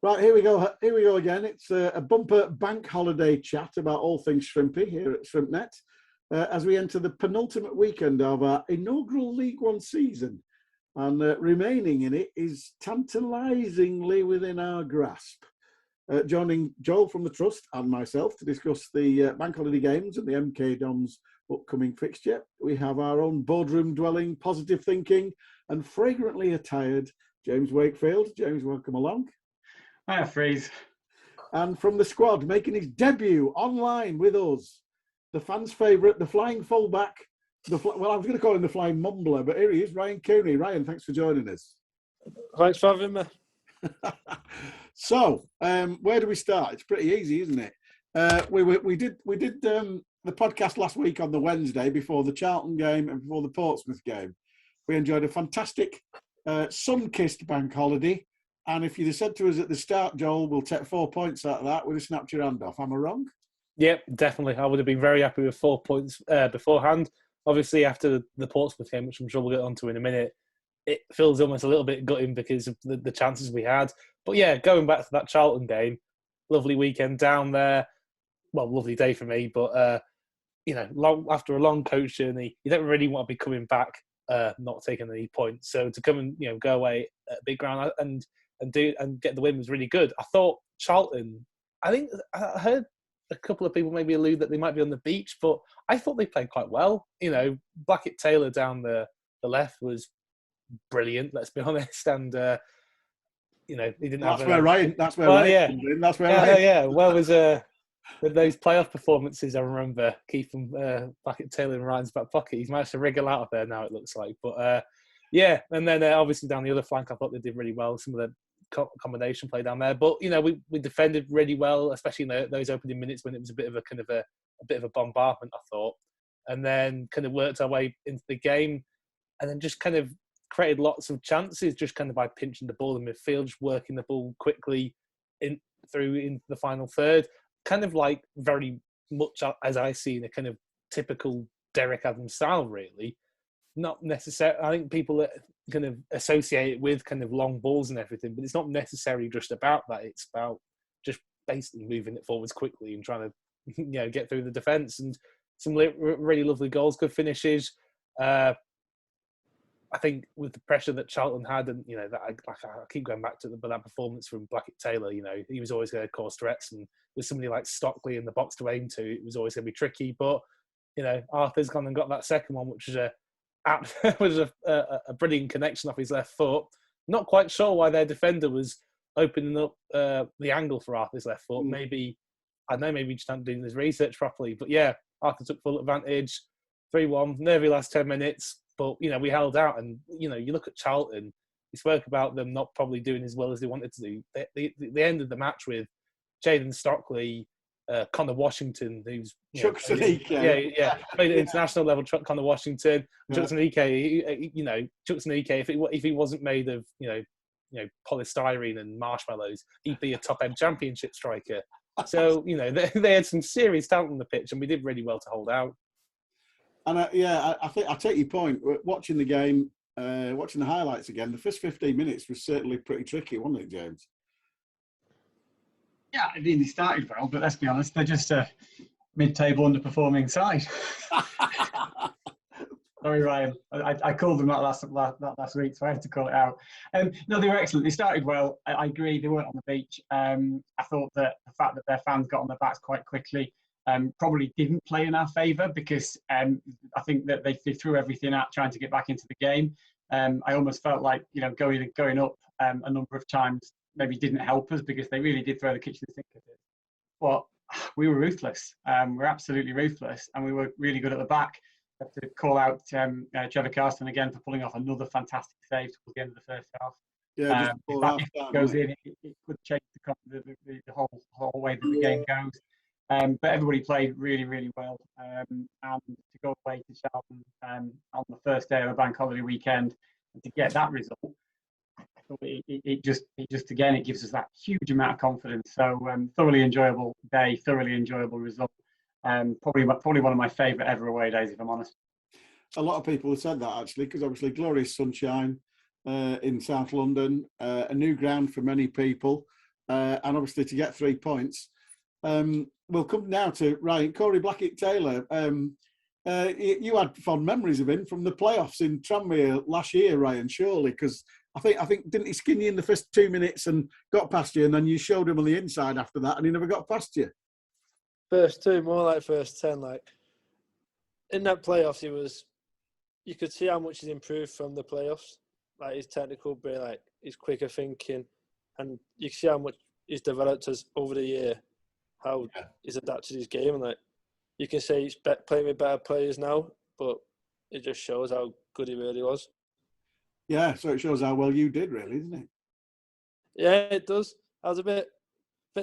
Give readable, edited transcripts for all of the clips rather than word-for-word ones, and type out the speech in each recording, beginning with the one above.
Right, here we go. Here we go again. It's a bumper bank holiday chat about all things shrimpy here at ShrimpsNet as we enter the penultimate weekend of our inaugural League One season. And remaining in it is tantalisingly within our grasp. Joining Joel from the Trust and myself to discuss the bank holiday games and the MK Dons upcoming fixture, we have our own boardroom-dwelling, positive thinking and fragrantly attired James Wakefield. James, welcome along. Hi, Freeze. And from the squad, making his debut online with us, the fans' favourite, the flying fullback, well, I was going to call him the flying mumbler, but here he is, Ryan Cooney. Ryan, thanks for joining us. Thanks for having me. So, where do we start? It's pretty easy, isn't it? We did the podcast last week on the Wednesday before the Charlton game and before the Portsmouth game. We enjoyed a fantastic sun-kissed bank holiday. And if you'd have said to us at the start, Joel, we'll take 4 points out of that, we'd have snapped your hand off. Am I wrong? Yep, definitely. I would have been very happy with 4 points beforehand. Obviously, after the Portsmouth game, which I'm sure we'll get onto in a minute, it feels almost a little bit gutting because of the chances we had. But yeah, going back to that Charlton game, lovely weekend down there. Well, lovely day for me, but after a long coach journey, you don't really want to be coming back not taking any points. So to come and go away at big ground and get the win was really good. I thought Charlton, I think I heard a couple of people maybe allude that they might be on the beach, but I thought they played quite well. Blackett Taylor down the left was brilliant, let's be honest. And, he didn't have... That's where Ryan. Well, was with those playoff performances, I remember keeping Blackett Taylor in Ryan's back pocket. He's managed to wriggle out of there now, it looks like. But, and then obviously down the other flank, I thought they did really well. Some of the combination play down there, but we defended really well, especially in those opening minutes when it was a bit of a bombardment, I thought, and then kind of worked our way into the game, and then just kind of created lots of chances, just kind of by pinching the ball in midfield, just working the ball quickly into the final third, kind of like very much as I see in a kind of typical Derek Adams style, really. Not necessarily. I think people kind of associate it with kind of long balls and everything, but it's not necessarily just about that. It's about just basically moving it forwards quickly and trying to, get through the defence. And some really lovely goals, good finishes. I think with the pressure that Charlton had, and that I keep going back to that performance from Blackett Taylor. He was always going to cause threats, and with somebody like Stockley in the box to aim to, it was always going to be tricky. But Arthur's gone and got that second one, which was a brilliant connection off his left foot. Not quite sure why their defender was opening up the angle for Arthur's left foot. Maybe he just hadn't done his research properly. But yeah, Arthur took full advantage. 3-1, nervy last 10 minutes. But, we held out. And, you look at Charlton, we spoke about them not probably doing as well as they wanted to do. They ended the match with Jaden Stockley, Connor Washington, who's Chucks an EK. Played at international level. Connor Washington, Chucks an EK. Chucks an EK. If he wasn't made of polystyrene and marshmallows, he'd be a top end championship striker. So they had some serious talent on the pitch, and we did really well to hold out. And I think I take your point. Watching the game, watching the highlights again, the first 15 minutes was certainly pretty tricky, wasn't it, James? Yeah, I mean, they started well, but let's be honest, they're just a mid-table underperforming side. Sorry, Ryan. I called them that last week, so I had to call it out. No, they were excellent. They started well. I agree, they weren't on the beach. I thought that the fact that their fans got on their backs quite quickly probably didn't play in our favour, because I think that they threw everything out trying to get back into the game. I almost felt like going up a number of times maybe didn't help us, because they really did throw the kitchen sink at it. But we were ruthless. We're absolutely ruthless, and we were really good at the back. I have to call out Trevor Carston again for pulling off another fantastic save towards the end of the first half. Yeah, if that goes in, it could change the whole way that the game goes. But everybody played really, really well. And to go away to Charlton on the first day of a bank holiday weekend and to get that result, I thought it just again, it gives us that huge amount of confidence. So thoroughly enjoyable day, thoroughly enjoyable result. Probably one of my favourite ever away days, if I'm honest. A lot of people have said that, actually, because obviously glorious sunshine in South London, a new ground for many people. and obviously to get 3 points. We'll come now to Ryan. Corey Blackett-Taylor. You had fond memories of him from the playoffs in Tranmere last year, Ryan, surely, because I think didn't he skin you in the first 2 minutes and got past you, and then you showed him on the inside after that, and he never got past you. First 2, more like first 10. Like in that playoffs, you could see how much he's improved from the playoffs. Like his technical brain, like his quicker thinking, and you can see how much he's developed as over the year, how he's adapted his game, and like you can say he's playing with better players now, but it just shows how good he really was. Yeah, so it shows how well you did, really, doesn't it? Yeah, it does. I was a bit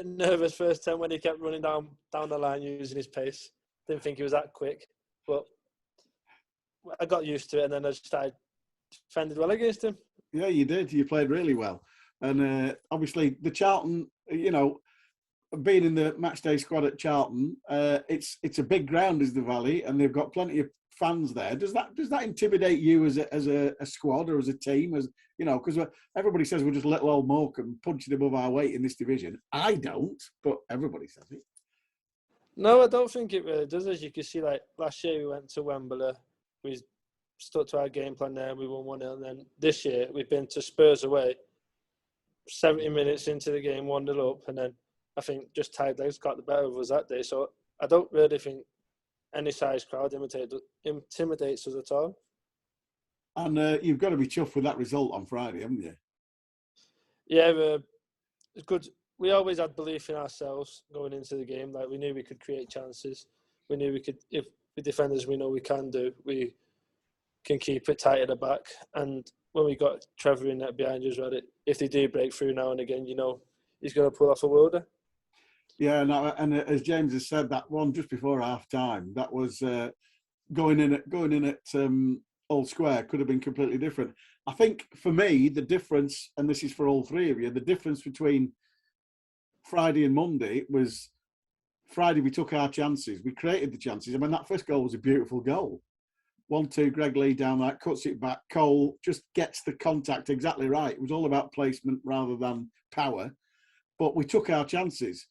nervous first 10 when he kept running down the line using his pace. Didn't think he was that quick, but I got used to it, and then I started defended well against him. Yeah, you did. You played really well, and obviously the Charlton, being in the matchday squad at Charlton, it's a big ground, is the Valley, and they've got plenty of fans there. Does that intimidate you as a squad or as a team? As you know, because everybody says we're just little old Morecambe punching above our weight in this division. I don't, but everybody says it. No, I don't think it really does. As you can see, like last year we went to Wembley, we stuck to our game plan there, we won 1-0. And then this year we've been to Spurs away, 70 minutes into the game, 1-0 up, and then I think just tired legs got the better of us that day. So I don't really think any size crowd intimidates us at all. And you've got to be chuffed with that result on Friday, haven't you? Yeah, it's good. We always had belief in ourselves going into the game. Like we knew we could create chances. We knew we could, if we defend as we know we can do, we can keep it tight at the back. And when we got Trevor in that behind us, if they do break through now and again, he's going to pull off a worlder. Yeah, no, and as James has said, that one just before half time, that was going in at Old Square could have been completely different. I think for me, the difference, and this is for all three of you, the difference between Friday and Monday was Friday we took our chances, we created the chances. I mean, that first goal was a beautiful goal. 1-2, Greg Lee down that, cuts it back. Cole just gets the contact exactly right. It was all about placement rather than power. But we took our chances.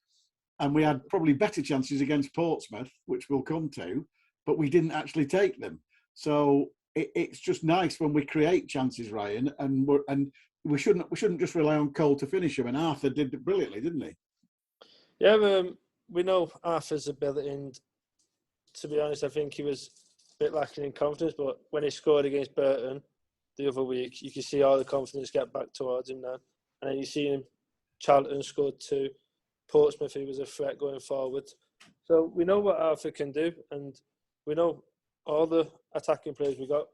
And we had probably better chances against Portsmouth, which we'll come to, but we didn't actually take them. So it's just nice when we create chances, Ryan, and we shouldn't just rely on Cole to finish them. And Arthur did it brilliantly, didn't he? Yeah, we know Arthur's ability, and to be honest, I think he was a bit lacking in confidence. But when he scored against Burton the other week, you can see all the confidence get back towards him now. And then you see him, Charlton scored 2. Portsmouth, he was a threat going forward. So we know what Arthur can do, and we know all the attacking players we got,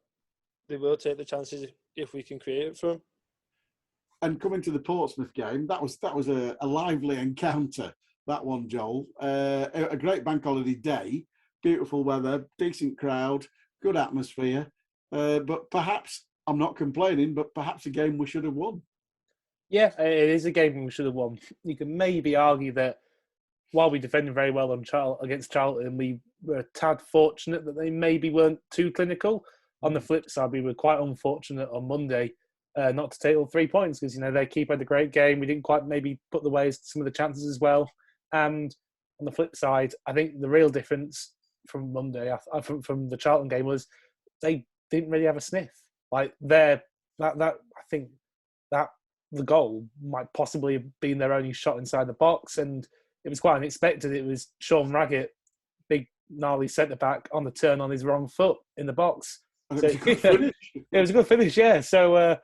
they will take the chances if we can create it for them. And coming to the Portsmouth game, that was a lively encounter, that one, Joel. A great bank holiday day, beautiful weather, decent crowd, good atmosphere. But perhaps, I'm not complaining, but perhaps a game we should have won. Yeah, it is a game we should have won. You can maybe argue that while we defended very well against Charlton, we were a tad fortunate that they maybe weren't too clinical. On the flip side, we were quite unfortunate on Monday not to take all 3 points because, their keeper had a great game. We didn't quite maybe put the ways to some of the chances as well. And on the flip side, I think the real difference from Monday, from the Charlton game, was they didn't really have a sniff. Like I think that the goal might possibly have been their only shot inside the box, and it was quite unexpected. It was Sean Raggett, big gnarly centre back, on the turn on his wrong foot in the box. So, it was a good finish, yeah. So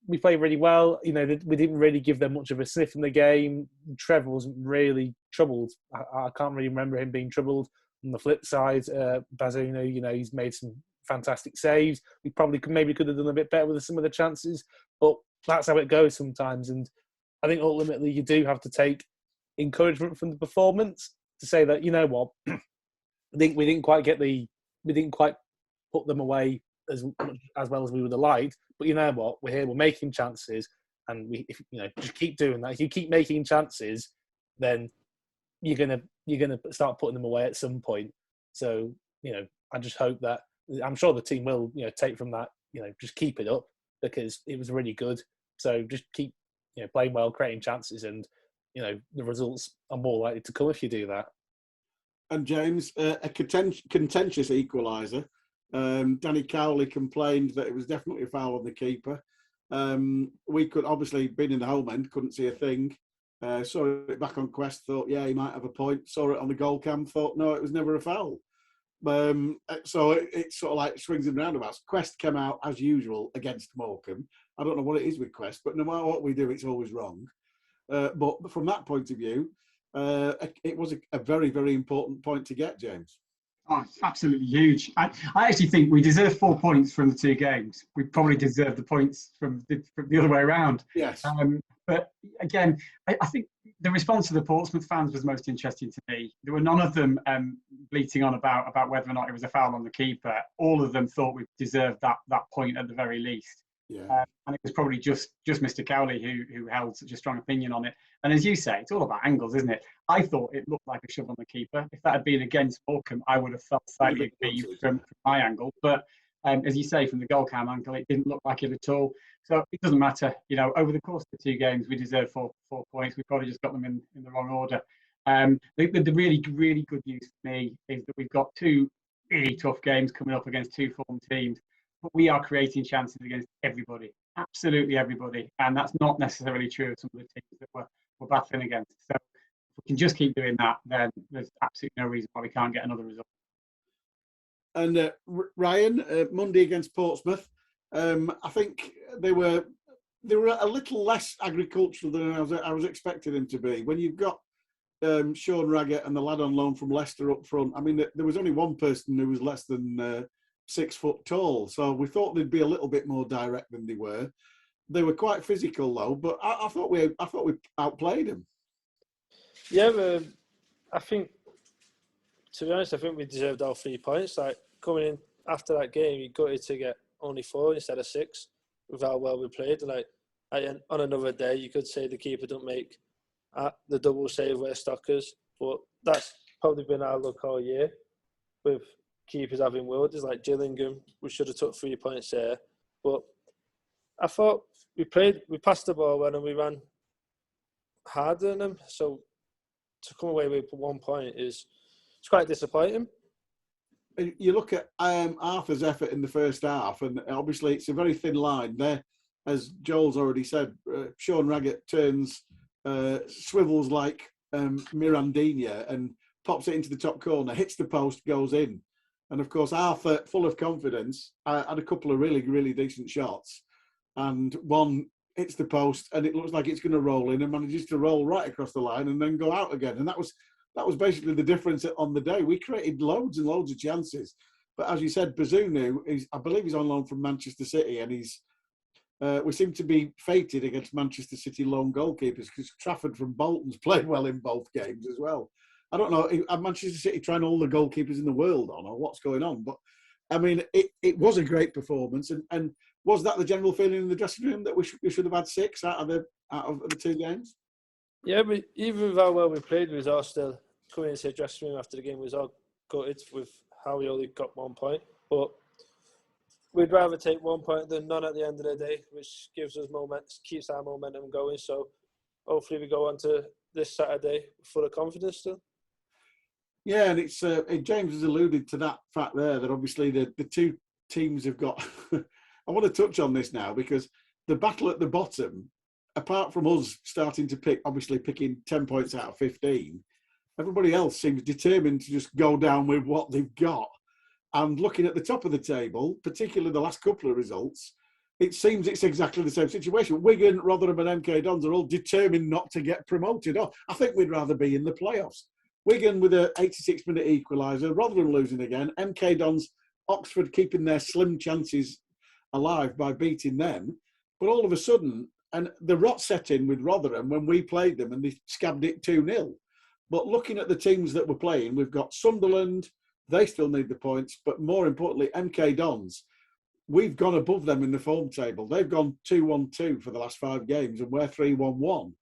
we played really well. We didn't really give them much of a sniff in the game. Trevor wasn't really troubled. I can't really remember him being troubled. On the flip side, Bazunu, he's made some fantastic saves. We probably could have done a bit better with some of the chances, but that's how it goes sometimes. And I think ultimately you do have to take encouragement from the performance to say that, I think we didn't quite put them away as well as we would have liked. But we're here, we're making chances, and just keep doing that. If you keep making chances, then you're gonna start putting them away at some point. So I just hope that, I'm sure the team will take from that. Just keep it up, because it was really good. So just keep playing well, creating chances, and the results are more likely to come if you do that. And James, a contentious equaliser. Danny Cowley complained that it was definitely a foul on the keeper. We could obviously, being in the home end, couldn't see a thing. Saw it back on Quest, thought, yeah, he might have a point. Saw it on the goal cam, thought, no, it was never a foul. So it sort of like swings and roundabouts. Quest came out as usual against Morecambe. I don't know what it is with Quest, but no matter what we do, it's always wrong. But from that point of view, it was a very, very important point to get, James. Oh, it's absolutely huge. I actually think we deserve 4 points from the 2 games. We probably deserve the points from the other way around. Yes. But again, I think the response to the Portsmouth fans was most interesting to me. There were none of them bleating on about whether or not it was a foul on the keeper. All of them thought we deserved that point at the very least. Yeah. And it was probably just Mr. Cowley who held such a strong opinion on it. And as you say, it's all about angles, isn't it? I thought it looked like a shove on the keeper. If that had been against Morecambe, I would have felt slightly aggrieved from my angle. But as you say, from the goal cam angle, it didn't look like it at all. So it doesn't matter. Over the course of the 2 games, we deserve 4 points. We probably just got them in the wrong order. The really, really good news for me is that we've got 2 really tough games coming up against 2 form teams. But we are creating chances against everybody, absolutely everybody. And that's not necessarily true of some of the teams that we're battling against. So if we can just keep doing that, then there's absolutely no reason why we can't get another result. And Ryan, Monday against Portsmouth, I think they were a little less agricultural than I was expecting them to be. When you've got Sean Raggett and the lad on loan from Leicester up front, I mean, there was only one person who was less than 6 foot tall, so we thought they'd be a little bit more direct than they were. They were quite physical though, but I thought we outplayed them. Yeah, I think, to be honest, I think we deserved all 3 points. Like, coming in after that game, you gutted to get only 4 instead of 6 with how well we played. Like, on another day, you could say the keeper don't make the double save where Stockers, but that's probably been our luck all year with keepers having world. It's like Gillingham, we should have took 3 points there. But I thought we passed the ball well and we ran harder than them. So to come away with 1 point it's quite disappointing. You look at Arthur's effort in the first half, and obviously it's a very thin line there. As Joel's already said, Sean Raggett swivels like Mirandinha and pops it into the top corner, hits the post, goes in. And of course, Arthur, full of confidence, had a couple of really, really decent shots. And one hits the post and it looks like it's going to roll in and manages to roll right across the line and then go out again. And that was basically the difference on the day. We created loads and loads of chances. But as you said, Bazunu, I believe he's on loan from Manchester City, and we seem to be fated against Manchester City lone goalkeepers, because Trafford from Bolton's played well in both games as well. I don't know, are Manchester City trying all the goalkeepers in the world on, or what's going on? But, I mean, it was a great performance. And was that the general feeling in the dressing room, that we should have had 6 out of the 2 games? Yeah, but even with how well we played, we was all still coming into the dressing room after the game. We was all gutted with how we only got 1 point. But we'd rather take 1 point than none at the end of the day, which gives us keeps our momentum going. So hopefully we go on to this Saturday full of confidence still. Yeah, and it's James has alluded to that fact there, that obviously the 2 teams have got. I want to touch on this now, because the battle at the bottom, apart from us starting to picking 10 points out of 15, everybody else seems determined to just go down with what they've got. And looking at the top of the table, particularly the last couple of results, it seems it's exactly the same situation. Wigan, Rotherham and MK Dons are all determined not to get promoted. Oh, I think we'd rather be in the playoffs. Wigan with an 86-minute equaliser, Rotherham losing again, MK Dons, Oxford keeping their slim chances alive by beating them. But all of a sudden, and the rot set in with Rotherham when we played them and they scabbed it 2-0. But looking at the teams that we're playing, we've got Sunderland, they still need the points, but more importantly, MK Dons, we've gone above them in the form table. They've gone 2-1-2 for the last 5 games, and we're 3-1-1.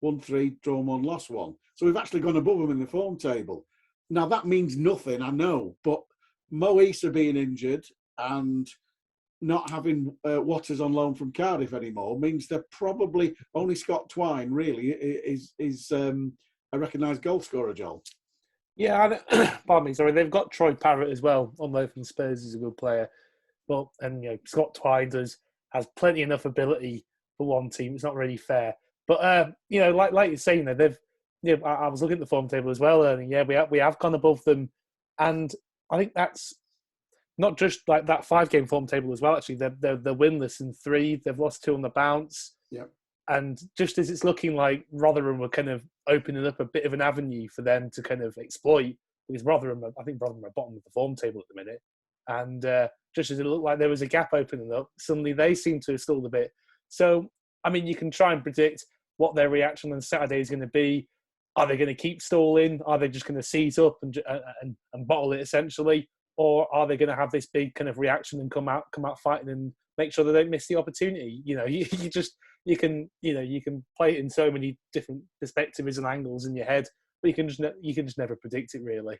1-3, drawn 1, lost 1. So we've actually gone above them in the form table. Now, that means nothing, I know, but Mo Issa being injured and not having Waters on loan from Cardiff anymore means they're probably only Scott Twine really is a recognised goal scorer, Joel. Yeah, pardon me. Sorry, they've got Troy Parrott as well on loan from Spurs. Is a good player, but Scott Twine has plenty enough ability for one team. It's not really fair, but like you're saying, they've. I was looking at the form table as well, and we have gone above them, and I think that's not just like that 5-game form table as well. Actually, they're winless in 3. They've lost 2 on the bounce. Yeah. And just as it's looking like Rotherham were kind of opening up a bit of an avenue for them to kind of exploit, because I think Rotherham are bottom of the form table at the minute. And just as it looked like there was a gap opening up, suddenly they seem to have stalled a bit. So, I mean, you can try and predict what their reaction on Saturday is going to be. Are they going to keep stalling? Are they just going to seize up and bottle it essentially? Or are they going to have this big kind of reaction and come out fighting and make sure they don't miss the opportunity? You can play it in so many different perspectives and angles in your head, but you can just never predict it really.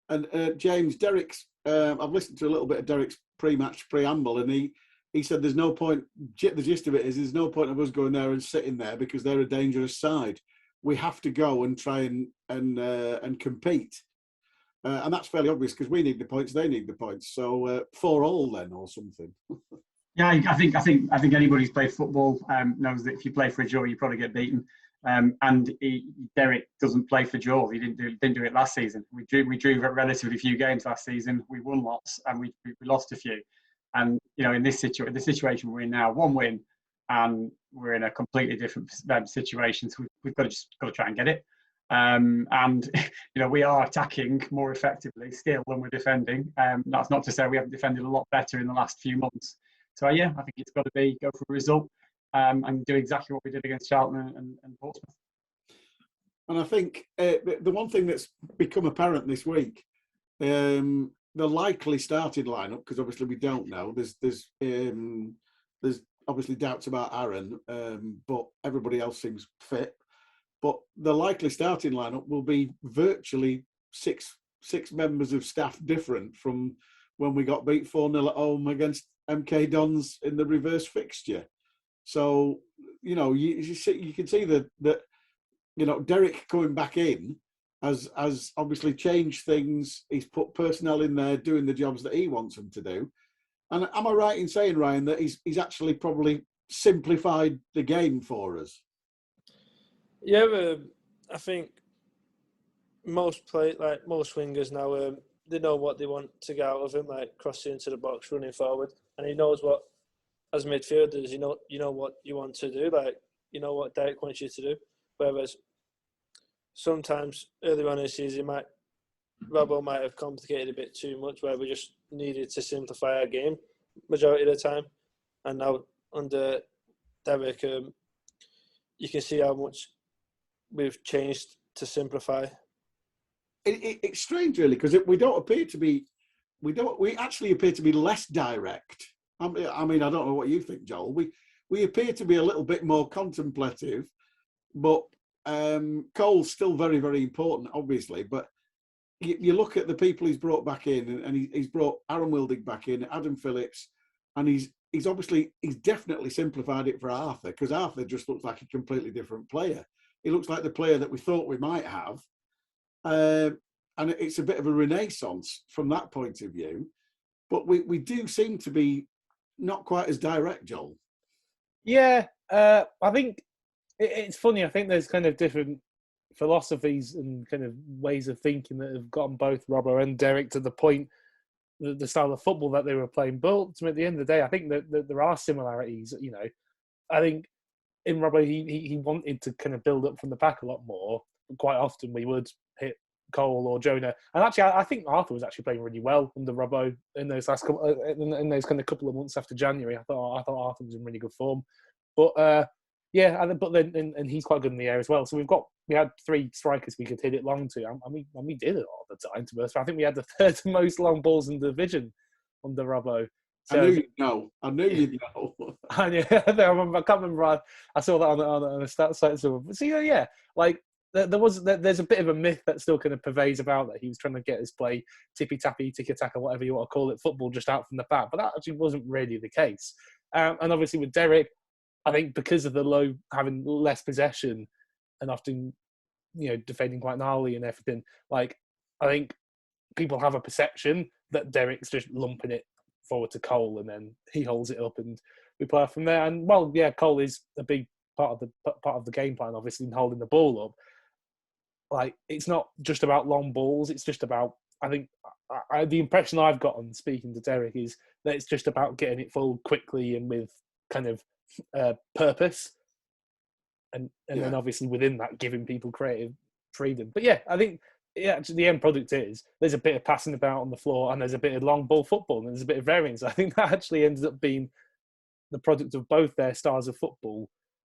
And James, Derek's I've listened to a little bit of Derek's pre-match preamble, and he said there's no point. The gist of it is there's no point of us going there and sitting there because they're a dangerous side. We have to go and try and compete. And that's fairly obvious because we need the points, they need the points. So 4-4 then, or something. Yeah, I think anybody who's played football knows that if you play for a draw, you probably get beaten. Derek doesn't play for draw. He didn't do it last season. We drew relatively few games last season. We won lots, and we lost a few. And in the situation we're in now, 1 win, and we're in a completely different situation. So we've got to try and get it. We are attacking more effectively still than we're defending. That's not to say we haven't defended a lot better in the last few months. So I think it's got to go for a result and do exactly what we did against Charlton and Portsmouth. And I think the one thing that's become apparent this week, the likely starting lineup, because obviously we don't know. There's obviously doubts about Aaron, but everybody else seems fit. But the likely starting lineup will be virtually six members of staff different from when we got beat 4-0 at home against MK Dons in the reverse fixture. So, you can see that Derek coming back in has obviously changed things. He's put personnel in there doing the jobs that he wants them to do. And am I right in saying, Ryan, that he's actually probably simplified the game for us? Yeah, I think most wingers now, they know what they want to get out of him, like crossing into the box, running forward, and he knows what, as midfielders, you know what you want to do, like what Derek wants you to do. Whereas sometimes early on in the season, Robbo might have complicated a bit too much, where we just needed to simplify our game majority of the time. And now under Derek, you can see how much we've changed to simplify. It's strange, really, because we actually appear to be less direct. I mean, I don't know what you think, Joel. We appear to be a little bit more contemplative, but Cole's still very, very important, obviously. But you look at the people he's brought back in, and he's brought Aaron Wilding back in, Adam Phillips, and he's definitely simplified it for Arthur, because Arthur just looks like a completely different player. He looks like the player that we thought we might have. And it's a bit of a renaissance from that point of view. But we do seem to be not quite as direct, Joel. Yeah, I think it's funny. I think there's kind of different philosophies and kind of ways of thinking that have gotten both Robbo and Derek to the point, the style of football that they were playing. But at the end of the day, I think that there are similarities. I think in Robbo, he wanted to kind of build up from the back a lot more. Quite often we would hit Cole or Jonah, and actually I think Arthur was actually playing really well under Robbo in those last couple of months after January. I thought Arthur was in really good form, but then he's quite good in the air as well. So we had 3 strikers we could hit it long to, and we did it all the time. To us, I think we had the 3rd most long balls in the division under Robbo. So, I knew you'd know. I can't remember. I saw that on a stat site. So yeah, like there's a bit of a myth that still kind of pervades about that he was trying to get his play tippy-tappy, tiki-taka, whatever you want to call it, football just out from the back, but that actually wasn't really the case. And obviously with Derek, I think because of the low, having less possession and often, defending quite gnarly and everything, like, I think people have a perception that Derek's just lumping it forward to Cole and then he holds it up and we play off from there. And, well, yeah, Cole is a big part of the game plan, obviously, in holding the ball up. Like, it's not just about long balls. It's just about, I think, the impression I've gotten speaking to Derek is that it's just about getting it forward quickly and with kind of purpose. And then obviously within that, giving people creative freedom. But yeah, I think actually the end product is there's a bit of passing about on the floor and there's a bit of long ball football and there's a bit of variance. I think that actually ended up being the product of both their styles of football.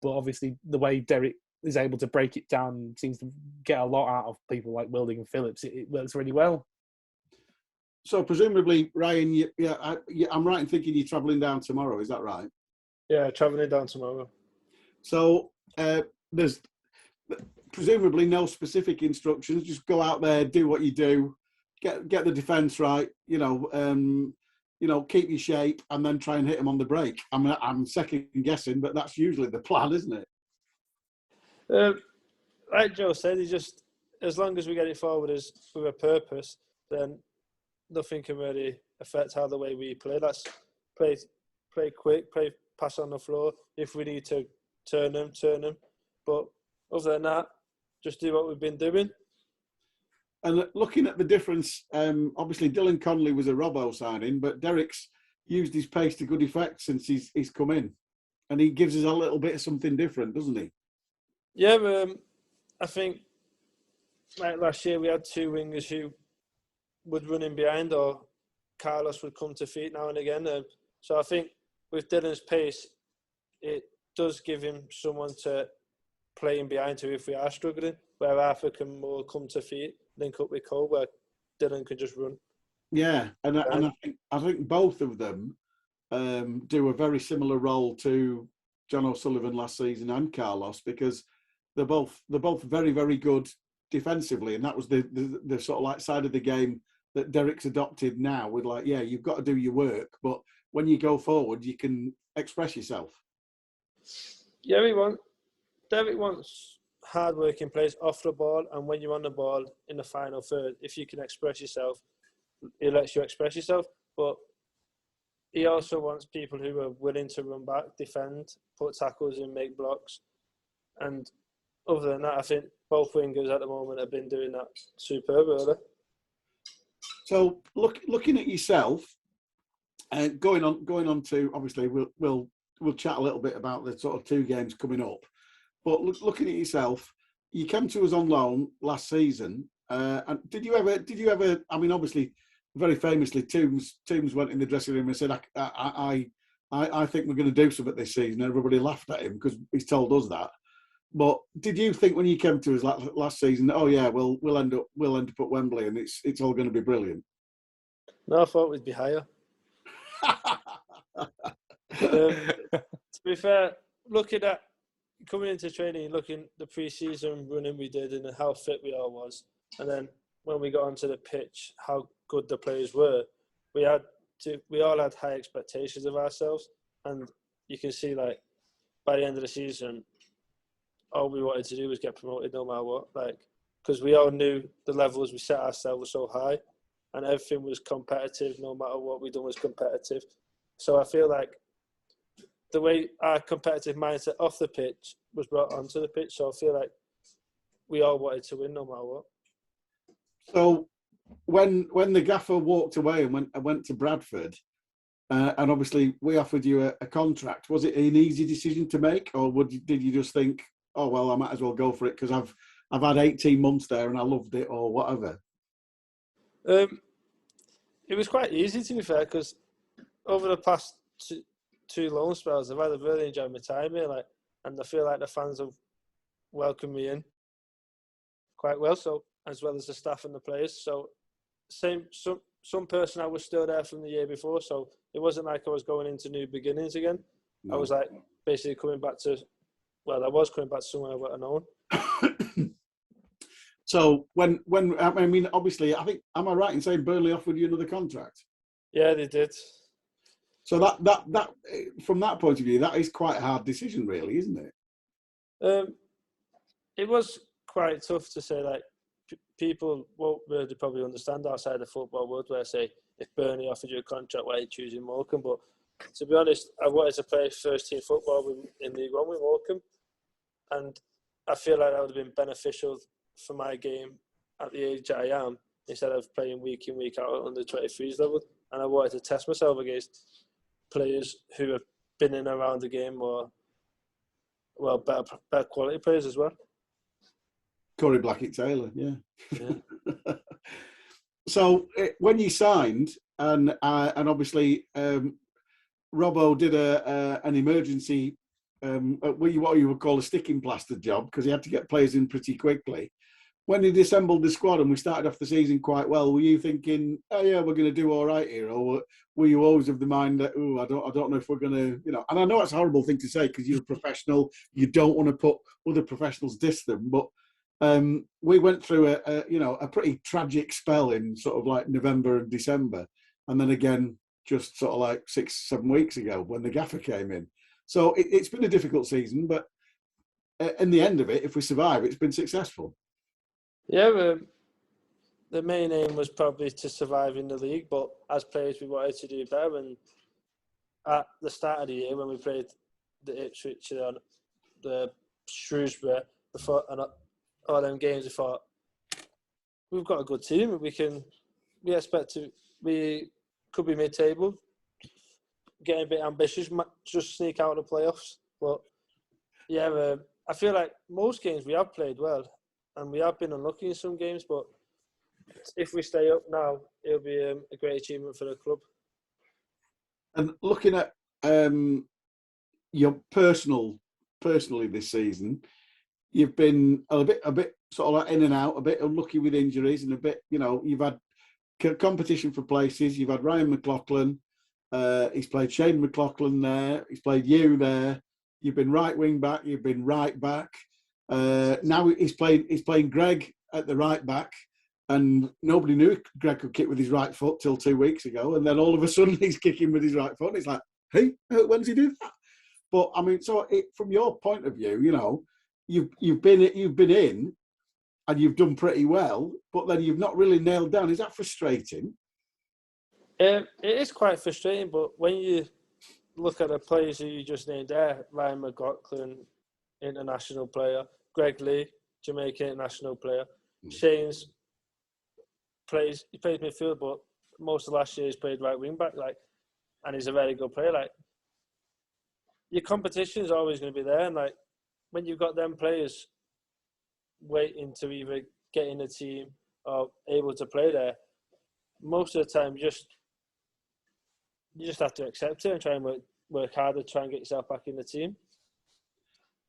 But obviously the way Derek is able to break it down, seems to get a lot out of people like Wilding and Phillips. It works really well. So presumably, Ryan, I'm right in thinking you're travelling down tomorrow. Is that right? Yeah, travelling down tomorrow. So there's presumably no specific instructions. Just go out there, do what you do, get the defence right. Keep your shape, and then try and hit them on the break. I'm second guessing, but that's usually the plan, isn't it? Like Joe said, as long as we get it forward with a purpose, then nothing can really affect how the way we play. That's play quick, pass on the floor. If we need to turn them. But other than that, just do what we've been doing. And looking at the difference, obviously Dylan Connolly was a Robbo signing, but Derek's used his pace to good effect since he's come in, and he gives us a little bit of something different, doesn't he? Yeah, I think like last year we had two wingers who would run in behind, or Carlos would come to feet now and again. So I think with Dylan's pace, it does give him someone to play in behind to if we are struggling, where Arthur can more come to feet, link up with Cole, where Dylan can just run. Yeah, and I think both of them do a very similar role to John O'Sullivan last season and Carlos, because they're both very, very good defensively, and that was the sort of like side of the game that Derek's adopted now. With like, yeah, you've got to do your work, but when you go forward, you can express yourself. Yeah, Derek wants hard-working players off the ball, and when you're on the ball in the final third, if you can express yourself, he lets you express yourself. But he also wants people who are willing to run back, defend, put tackles in, make blocks. And other than that, I think both wingers at the moment have been doing that superb, really. So looking at yourself, and going on to, obviously we'll chat a little bit about the sort of two games coming up. But looking at yourself, you came to us on loan last season. And did you ever? I mean, obviously, very famously, Toombs went in the dressing room and said, "I think we're going to do something this season." Everybody laughed at him because he's told us that. But did you think when you came to us last season, oh yeah, we'll end up at Wembley and it's all going to be brilliant? No, I thought we'd be higher. To be fair, looking at coming into training, looking the pre-season running we did and how fit we all was, and then when we got onto the pitch, how good the players were, we all had high expectations of ourselves, and you can see like by the end of the season, all we wanted to do was get promoted no matter what, like, because we all knew the levels we set ourselves were so high, and everything was competitive. No matter what we done was competitive. So I feel like the way our competitive mindset off the pitch was brought onto the pitch. So I feel like we all wanted to win no matter what. So when the gaffer walked away and went to Bradford, and obviously we offered you a contract, was it an easy decision to make, or did you just think, oh well, I might as well go for it because I've had 18 months there and I loved it, or whatever? It was quite easy, to be fair, because over the past two loan spells, I've really enjoyed my time here, like, and I feel like the fans have welcomed me in quite well, so as well as the staff and the players. So some personnel was still there from the year before, so it wasn't like I was going into new beginnings again. No. I was like basically coming back to somewhere I would have known. So when I mean, obviously, I think, am I right in saying Burnley offered you another contract? Yeah, they did. So that from that point of view, that is quite a hard decision, really, isn't it? It was quite tough to say. Like people won't really probably understand outside the football world, where I say if Burnley offered you a contract, why are you choosing Morecambe? But to be honest, I wanted to play first team football in League One with Morecambe, and I feel like that would have been beneficial for my game at the age that I am, instead of playing week in, week out on the 23s level. And I wanted to test myself against players who have been in and around the game, or better quality players as well. Corey Blackett-Taylor, yeah. So when you signed, and obviously Robbo did an emergency, what you would call a sticking plaster job, because he had to get players in pretty quickly. When he assembled the squad and we started off the season quite well, were you thinking, oh yeah, we're going to do all right here? Or were you always of the mind that, oh, I don't know if we're going to, you know, and I know it's a horrible thing to say because you're a professional, you don't want to put other professionals diss them, but we went through a pretty tragic spell in sort of like November and December. And then again, just sort of like 6-7 weeks ago when the gaffer came in. So it's been a difficult season, but in the end of it, if we survive, it's been successful. Yeah, the main aim was probably to survive in the league, but as players, we wanted to do better. And at the start of the year, when we played the Ipswich and the Shrewsbury, before and all them games, we thought we've got a good team. We could be mid-table, getting a bit ambitious, just sneak out of the playoffs. But yeah, I feel like most games we have played well. And we have been unlucky in some games, but if we stay up now, it'll be a great achievement for the club. And looking at your personally this season, you've been a bit sort of like in and out, a bit unlucky with injuries, and a bit, you know, you've had competition for places. You've had Ryan McLaughlin, he's played Shane McLaughlin there, he's played you there. You've been right wing back, you've been right back. Now he's playing Greg at the right back, and nobody knew Greg could kick with his right foot till 2 weeks ago, and then all of a sudden he's kicking with his right foot. And it's like, hey, when does he do that? But I mean, so from your point of view, you know, you've been in, and you've done pretty well, but then you've not really nailed down. Is that frustrating? It is quite frustrating, but when you look at the players who you just named there, Ryan McLaughlin, international player, Greg Lee, Jamaican international player. Shane's plays midfield, but most of last year he's played right wing back, and he's a very good player. Like, your competition is always going to be there, and like when you've got them players waiting to either get in the team or able to play there, most of the time you just have to accept it and try and work harder, try and get yourself back in the team.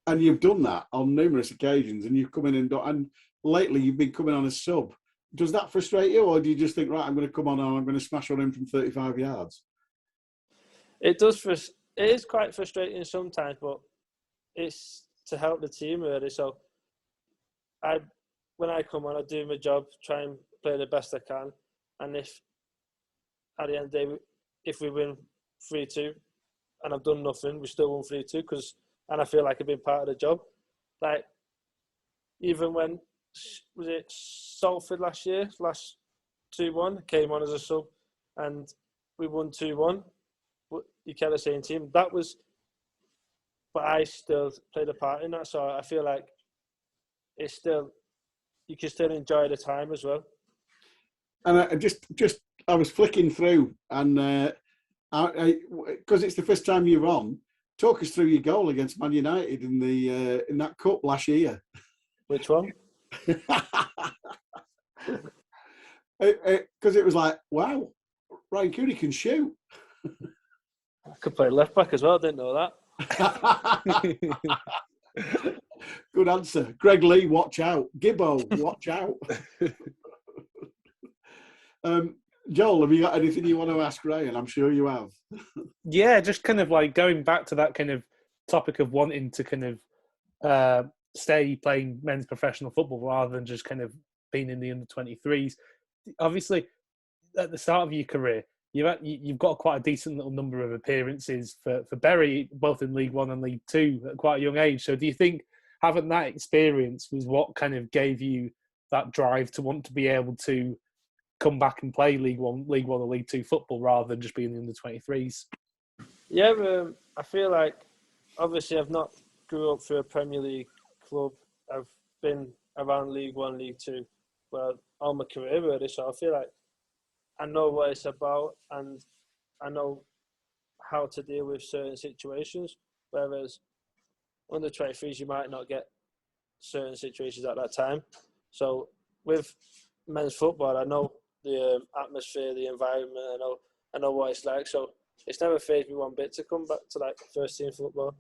And you've done that on numerous occasions, and you've come in and lately you've been coming on as sub. Does that frustrate you, or do you just think, right, I'm going to come on and I'm going to smash on him from 35 yards? It does. It is quite frustrating sometimes, but it's to help the team really. So when I come on, I do my job, try and play the best I can, and if at the end of the day, if we win 3-2 and I've done nothing, we still won 3-2 and I feel like I've been part of the job. Like, even when, was it Salford last 2-1, came on as a sub and we won 2-1, but you kept the same team. But I still played a part in that, so I feel like it's still, you can still enjoy the time as well. And I was flicking through, and because it's the first time you're on, talk us through your goal against Man United in that cup last year. Which one? Because it was like, wow, Ryan Cooney can shoot. I could play left back as well. Didn't know that. Good answer. Greg Lee, watch out. Gibbo, watch out. Joel, have you got anything you want to ask Ryan? I'm sure you have. Yeah, just kind of like going back to that kind of topic of wanting to kind of stay playing men's professional football rather than just kind of being in the under-23s. Obviously, at the start of your career, you've got quite a decent little number of appearances for Bury, both in League One and League Two at quite a young age. So do you think having that experience was what kind of gave you that drive to want to be able to come back and play League One or League Two football rather than just being in the under-23s? Yeah, I feel like obviously I've not grew up through a Premier League club. I've been around League One, League Two, well, all my career really. So I feel like I know what it's about and I know how to deal with certain situations. Whereas under 23s, you might not get certain situations at that time. So with men's football, I know the atmosphere, the environment. I know what it's like. So it's never fazed me one bit to come back to like first team football.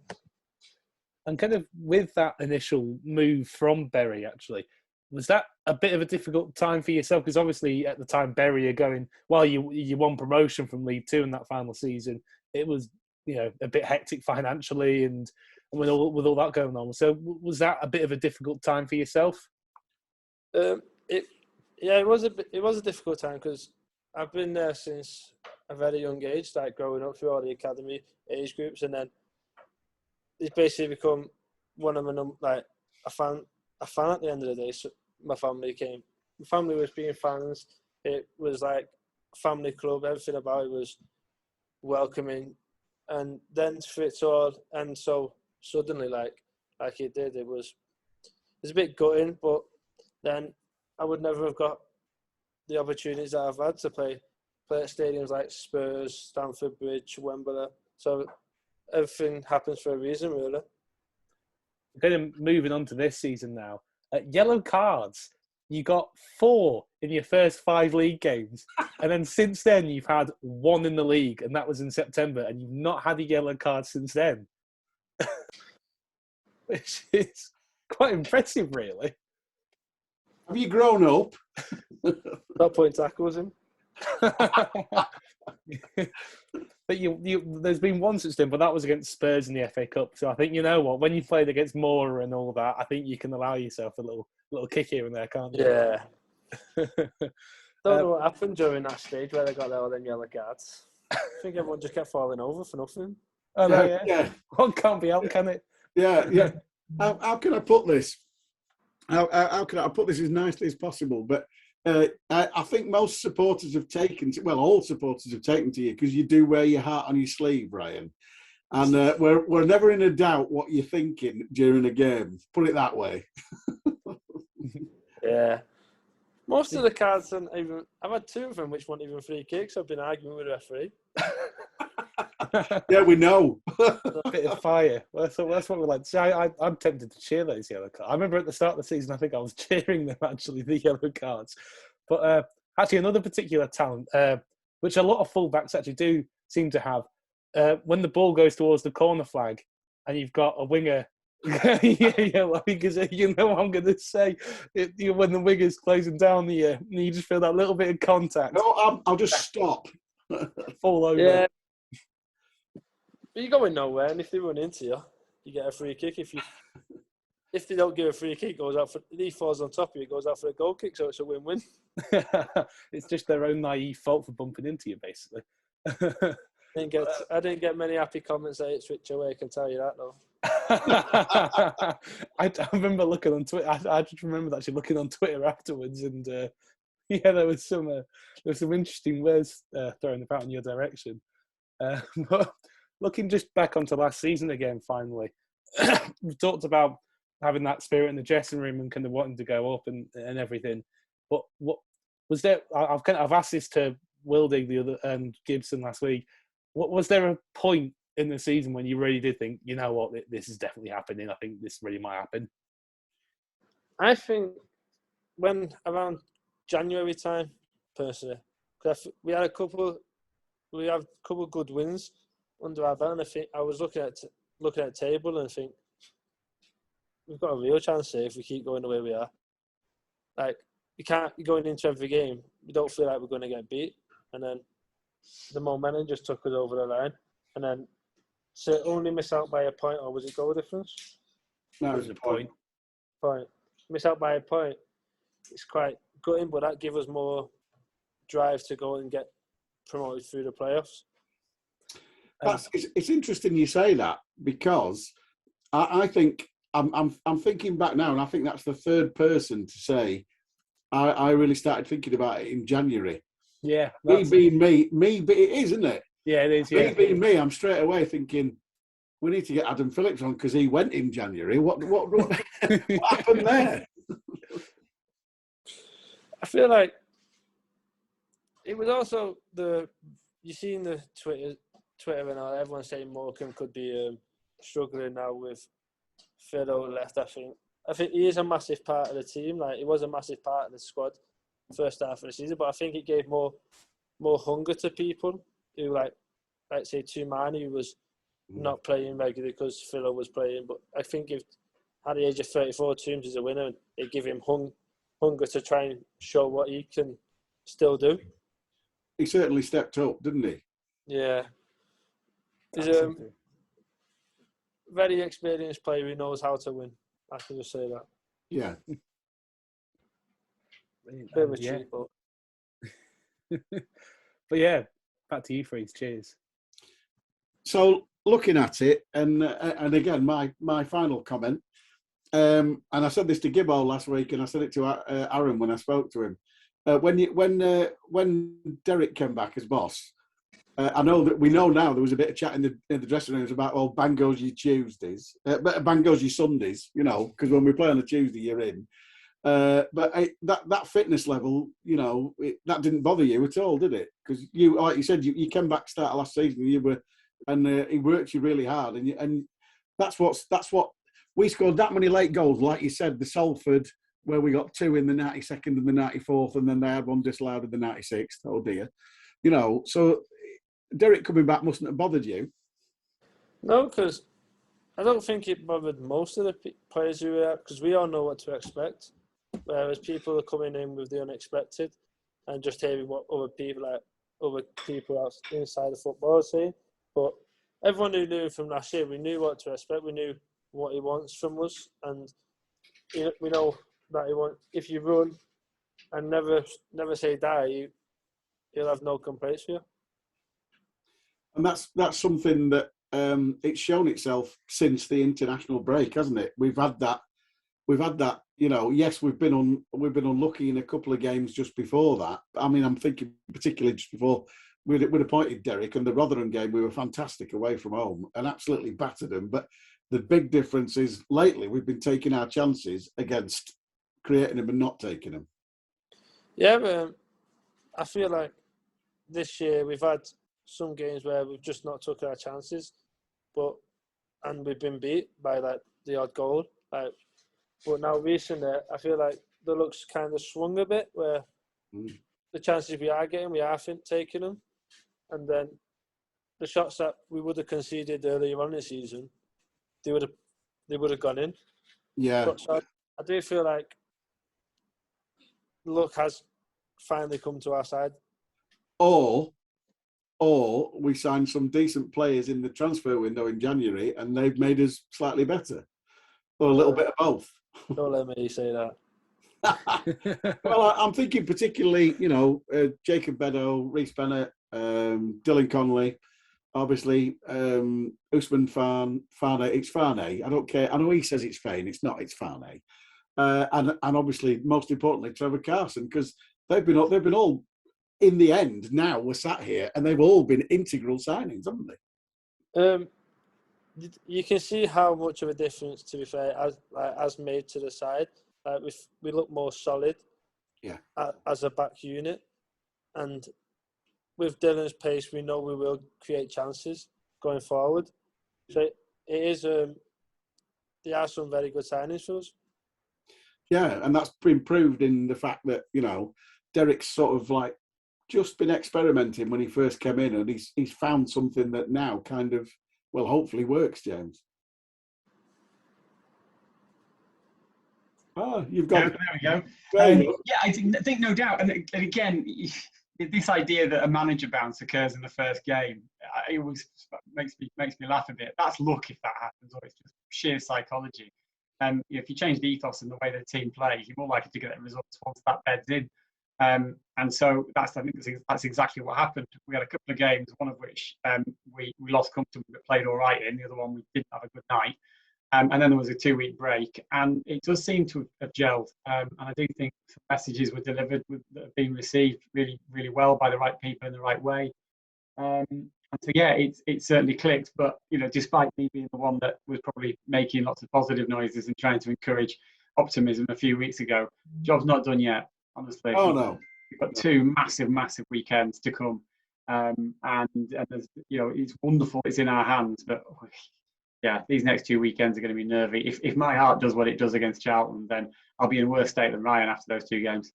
And kind of with that initial move from Bury, actually, was that a bit of a difficult time for yourself? Because obviously at the time Bury are going, well, you won promotion from League Two in that final season. It was, a bit hectic financially and with all that going on. So was that a bit of a difficult time for yourself? It was a difficult time because I've been there since a very young age, like growing up through all the academy age groups, and then it's basically become one of my a fan at the end of the day. So my family was being fans. It was like a family club. Everything about it was welcoming, and then for it all and so suddenly like it did, it was a bit gutting. But then I would never have got the opportunities that I've had to play at stadiums like Spurs, Stamford Bridge, Wembley. So everything happens for a reason, really. Kind of moving on to this season now. Yellow cards. You got 4 in your first 5 league games. And then since then, you've had 1 in the league, and that was in September, and you've not had a yellow card since then. Which is quite impressive, really. Have you grown up? That point tackles him. But there's been one since then, but that was against Spurs in the FA Cup. So I think, you know what, when you played against Moura and all that, I think you can allow yourself a little kick here and there, can't you? Yeah. Don't know what happened during that stage where they got all them yellow cards. I think everyone just kept falling over for nothing. Oh, no, yeah. One can't be out, can it? Yeah. How can I put this? How can I put this as nicely as possible? But I think most supporters have taken to, well, all supporters have taken to you because you do wear your heart on your sleeve, Ryan. And we're never in a doubt what you're thinking during a game. Put it that way. Yeah. Most of the cards, I've had 2 of them which weren't even free kicks. I've been arguing with the referee. Yeah, we know. A bit of fire. That's what we like. See, I'm tempted to cheer those yellow cards. I remember at the start of the season, I think I was cheering them, actually, the yellow cards. But actually, another particular talent, which a lot of fullbacks actually do seem to have, when the ball goes towards the corner flag and you've got a winger, because you know what I'm going to say, when the winger's closing down you just feel that little bit of contact. No, I'll just stop. Fall over. Yeah. But you're going nowhere, and if they run into you, you get a free kick. If they don't give a free kick, he falls on top of you, it goes out for a goal kick, so it's a win-win. It's just their own naive fault for bumping into you, basically. I didn't get many happy comments at Ipswich away, I can tell you that, though. I remember looking on Twitter. I just remember actually looking on Twitter afterwards, and there was some interesting words thrown about in your direction. But looking just back onto last season again, finally, we talked about having that spirit in the dressing room and kind of wanting to go up and everything. But what was there? I've asked this to Wildig the other and Gibson last week. What was there a point in the season when you really did think, you know what, this is definitely happening? I think this really might happen. I think when around January time, personally, because we had a couple good wins under our belt, and I think I was looking at the table and think we've got a real chance here if we keep going the way we are. Like, you can't be going into every game. We don't feel like we're going to get beat, and then the momentum just took us over the line, and then to only miss out by a point, or was it goal difference? No, it was a point. Miss out by a point. it's quite gutting, but that gives us more drive to go and get promoted through the playoffs. It's interesting you say that, because I think I'm thinking back now, and I think that's the third person to say I really started thinking about it in January. Yeah, me being me, but it is, isn't it? Yeah, it is. Yeah, me being me, I'm straight away thinking we need to get Adam Phillips on because he went in January. What happened there? I feel like it was also you seen the Twitter and all, everyone saying Morecambe could be struggling now with Fido left. I think he is a massive part of the team. Like, he was a massive part of the squad first half of the season, but I think it gave more hunger to people who like say Tumani, who was not playing regularly because Philo was playing. But I think if at the age of 34, Toombs is a winner, and it give him hunger to try and show what he can still do. He certainly stepped up, didn't he? Yeah. He's a very experienced player who knows how to win. I can just say that. Yeah. Bit of a cheat, but. But yeah, back to you, Freeze. Cheers. So looking at it, and again, my final comment, and I said this to Gibbo last week, and I said it to Aaron when I spoke to him. When Derek came back as boss, I know that we know now there was a bit of chat in the dressing rooms about, well, bang goes your Tuesdays, bang goes your Sundays, because when we play on a Tuesday, you're in. But that fitness level, that didn't bother you at all, did it? Because you, like you said, you came back start of last season, he worked you really hard, and that's what we scored that many late goals, like you said, the Salford, where we got 2 in the 92nd and the 94th, and then they had one disallowed in the 96th. Oh dear, so Derek coming back mustn't have bothered you. No, because I don't think it bothered most of the players who were, because we all know what to expect. Whereas people are coming in with the unexpected and just hearing what other people out inside the football are saying. But everyone who knew from last year, we knew what to expect. We knew what he wants from us, and we know that he wants. If you run and never say die, he'll have no complaints for you. And that's something that it's shown itself since the international break, hasn't it? We've had that. Yes, we've been unlucky in a couple of games just before that. I mean, I'm thinking particularly just before we'd appointed Derek, and the Rotherham game, we were fantastic away from home and absolutely battered them. But the big difference is lately we've been taking our chances against creating them and not taking them. Yeah, but I feel like this year we've had some games where we've just not took our chances, and we've been beat by like the odd goal. But now recently, I feel like the luck's kind of swung a bit, where the chances we are getting, we are taking them, and then the shots that we would have conceded earlier on in the season, they would have gone in. Yeah. So I do feel like luck has finally come to our side. Or we signed some decent players in the transfer window in January, and they've made us slightly better. Or a little bit of both. Don't let me say that. Well, I'm thinking particularly, Jacob Beddoe, Reece Bennett, Dylan Connolly, obviously Usman Fane. It's Fane. I don't care. I know he says it's Fane. It's not. It's Fane. And obviously, most importantly, Trevor Carson, because they've been all in the end. Now we're sat here, and they've all been integral signings, haven't they? You can see how much of a difference, to be fair, as made to the side. We look more solid, as a back unit, and with Dylan's pace, we know we will create chances going forward. So it is. There are some very good signings for us. Yeah, and that's been proved in the fact that Derek's sort of like just been experimenting when he first came in, and he's found something that now kind of. Well, hopefully works, James. Oh, you've got... There we go. Yeah, I think no doubt. And again, this idea that a manager bounce occurs in the first game, it always makes me laugh a bit. That's luck if that happens, or it's just sheer psychology. if you change the ethos and the way the team plays, you're more likely to get the results once that bed's in. And so I think that's exactly what happened. We had a couple of games, one of which we lost comfortably but played all right in. The other one we didn't have a good night. And then there was a 2-week break, and it does seem to have gelled. And I do think the messages were delivered that have been received really, really well by the right people in the right way. And so yeah, it certainly clicked. But despite me being the one that was probably making lots of positive noises and trying to encourage optimism a few weeks ago, job's not done yet. Honestly. Oh no, we've got 2 massive weekends to come, and there's, it's wonderful. It's in our hands, but yeah, these next 2 weekends are going to be nervy. If my heart does what it does against Charlton, then I'll be in worse state than Ryan after those 2 games.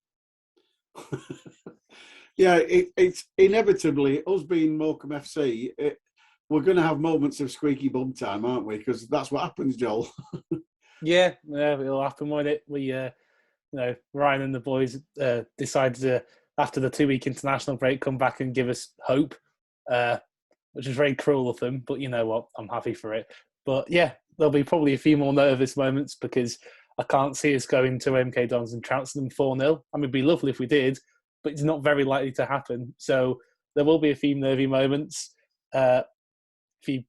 Yeah, it's inevitably us being Morecambe FC. We're going to have moments of squeaky bum time, aren't we? Because that's what happens, Joel. Yeah, it'll happen, won't it? We, Ryan and the boys decided to, after the 2-week international break, come back and give us hope, which is very cruel of them. But you know what? I'm happy for it. But yeah, there'll be probably a few more nervous moments because I can't see us going to MK Dons and trouncing them 4-0. I mean, it'd be lovely if we did, but it's not very likely to happen. So there will be a few nervy moments. I don't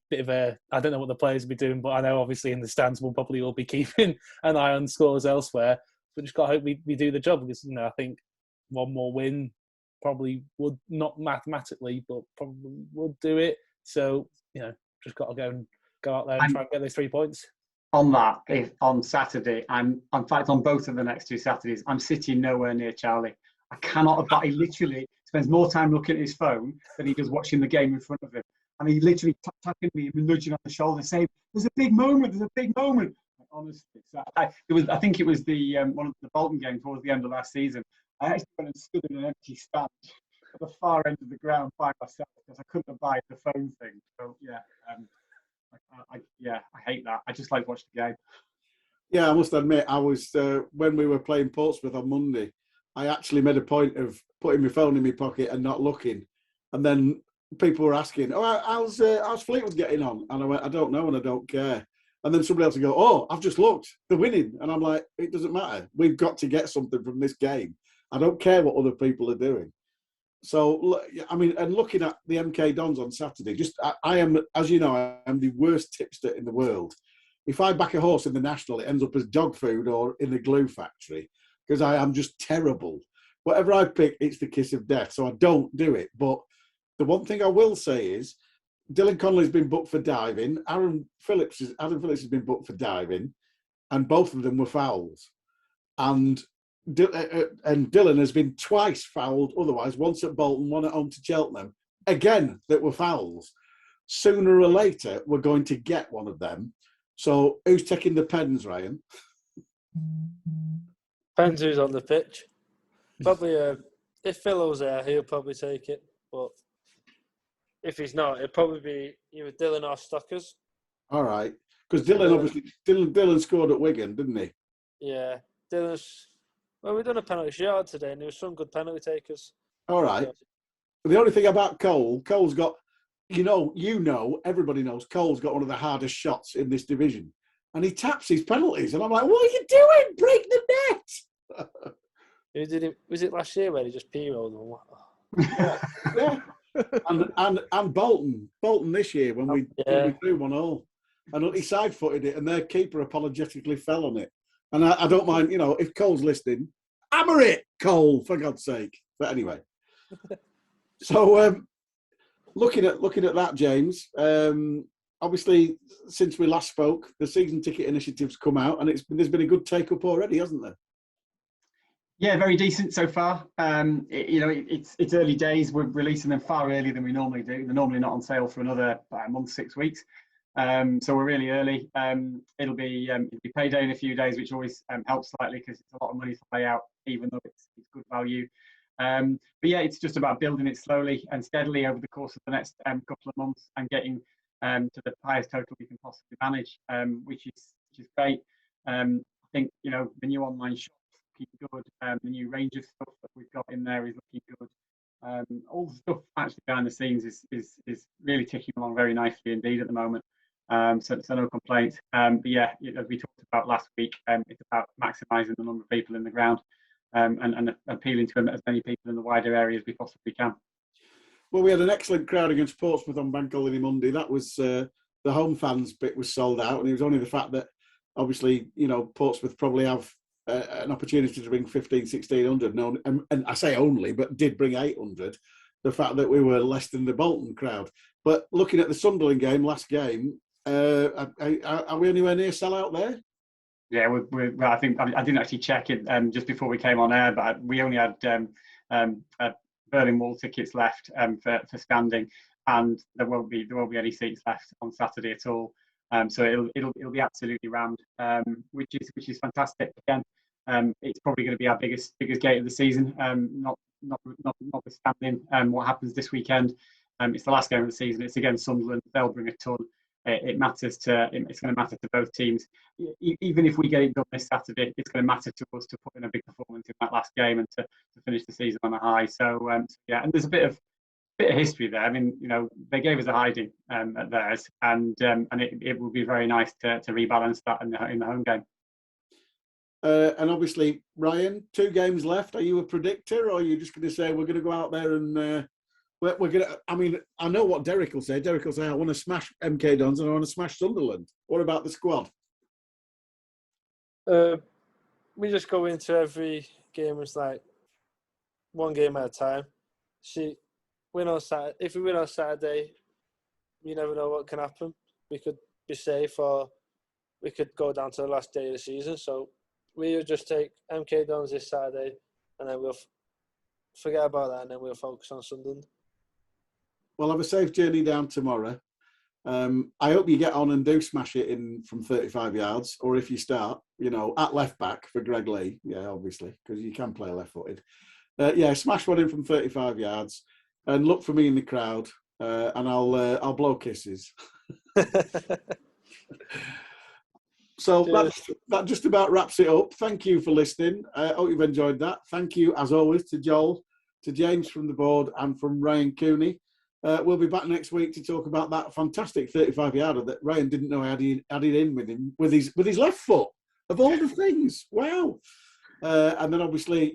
know what the players will be doing, but I know obviously in the stands we'll probably all be keeping an eye on scores elsewhere. But just got to hope we do the job because I think one more win probably would, not mathematically, but probably would do it. So just got to go out there and try and get those 3 points. On that, on Saturday, in fact on both of the next 2 Saturdays, I'm sitting nowhere near Charlie. I cannot. He literally spends more time looking at his phone than he does watching the game in front of him. And he literally tapping me and nudging on the shoulder, saying, "There's a big moment. There's a big moment." Like, honestly, so I think it was the one of the Bolton game towards the end of last season. I actually went and stood in an empty stand at the far end of the ground by myself because I couldn't abide the phone thing. So yeah, I hate that. I just like to watch the game. Yeah, I must admit, I was when we were playing Portsmouth on Monday, I actually made a point of putting my phone in my pocket and not looking, and then people were asking, "Oh, how's Fleetwood getting on?" And I went, "I don't know, and I don't care." And then somebody else would go, "Oh, I've just looked, they're winning," and I'm like, "It doesn't matter. We've got to get something from this game. I don't care what other people are doing." So, I mean, and looking at the MK Dons on Saturday, I am, as you know, I am the worst tipster in the world. If I back a horse in the National, it ends up as dog food or in the glue factory because I am just terrible. Whatever I pick, it's the kiss of death. So I don't do it. But the one thing I will say is Dylan Connolly's been booked for diving. Adam Phillips has been booked for diving, and both of them were fouls. And Dylan has been twice fouled otherwise, once at Bolton, one at home to Cheltenham, again, that were fouls. Sooner or later, we're going to get one of them. So who's taking the pens, Ryan? Depends who's on the pitch. Probably, if Phil's there, he'll probably take it. But if he's not, it'll probably be either Dylan or Stockers. All right. Because Dylan scored at Wigan, didn't he? Yeah. Dylan's... Well, we've done a penalty shootout today, and there was some good penalty takers. All right. The only thing about Cole's got, everybody knows Cole's got one of the hardest shots in this division. And he taps his penalties. And I'm like, what are you doing? Break the net. Who did it? Was it last year where he just p-rolled them? Yeah. And Bolton this year when we threw 1-1. And he side-footed it and their keeper apologetically fell on it. And I don't mind, if Cole's listening, hammer it, Cole, for God's sake. But anyway. So looking at that, James, obviously since we last spoke, the season ticket initiative's come out and there's been a good take-up already, hasn't there? Yeah, very decent so far. It's early days. We're releasing them far earlier than we normally do. They're normally not on sale for another month, 6 weeks. So we're really early. It'll be payday in a few days, which always helps slightly because it's a lot of money to pay out, even though it's good value. But yeah, it's just about building it slowly and steadily over the course of the next couple of months and getting to the highest total we can possibly manage, which is great. I think the new online shop is looking good. The new range of stuff that we've got in there is looking good. All the stuff actually behind the scenes is really ticking along very nicely indeed at the moment. So no complaints. But yeah, as we talked about last week, it's about maximising the number of people in the ground, and appealing to as many people in the wider area as we possibly can. Well, we had an excellent crowd against Portsmouth on Bank Holiday Monday. That was the home fans bit was sold out, and it was only the fact that obviously, Portsmouth probably have an opportunity to bring 1,500, 1,600. No, and I say only, but did bring 800. The fact that we were less than the Bolton crowd. But looking at the Sunderland game, last game, are we anywhere near sellout there? Yeah, I think I didn't actually check it just before we came on air, but we only had Berlin Wall tickets left for standing, and there won't be any seats left on Saturday at all. So it'll be absolutely rammed, which is fantastic. Again, it's probably going to be our biggest gate of the season. Notwithstanding what happens this weekend, it's the last game of the season. It's against Sunderland. They'll bring a ton. It's going to matter to both teams. Even if we get it done this Saturday, it's going to matter to us to put in a big performance in that last game and to finish the season on a high. So yeah, and there's a bit of history there. I mean, they gave us a hiding at theirs, and it will be very nice to rebalance that in the home game. And obviously, Ryan, 2 games left. Are you a predictor, or are you just going to say we're going to go out there and we're going to? I mean, I know what Derek will say. Derek will say, "I want to smash MK Dons and I want to smash Sunderland." What about the squad? We just go into every game as like one game at a time. Win on Saturday. If we win on Saturday, you never know what can happen. We could be safe, or we could go down to the last day of the season. So we'll just take MK Dons this Saturday, and then we'll forget about that, and then we'll focus on Sunderland. Well, have a safe journey down tomorrow. I hope you get on and do smash it in from 35 yards, or if you start, at left back for Greg Lee. Yeah, obviously, because you can play left-footed. Yeah, smash one in from 35 yards, and look for me in the crowd, and I'll blow kisses. So that just about wraps it up. Thank you for listening. I hope you've enjoyed that. Thank you, as always, to Joel, to James from the board, and from Ryan Cooney. We'll be back next week to talk about that fantastic 35-yarder that Ryan didn't know I added in with him with his left foot, of all the things. Wow. And then obviously,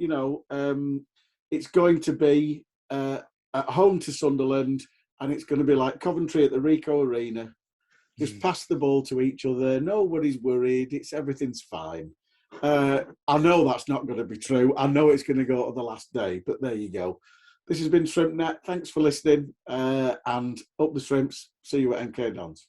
it's going to be at home to Sunderland, and it's going to be like Coventry at the Ricoh Arena. Just pass the ball to each other. Nobody's worried. Everything's fine. I know that's not going to be true. I know it's going to go to the last day, but there you go. This has been ShrimpsNet. Thanks for listening, and up the Shrimps. See you at MK Dons.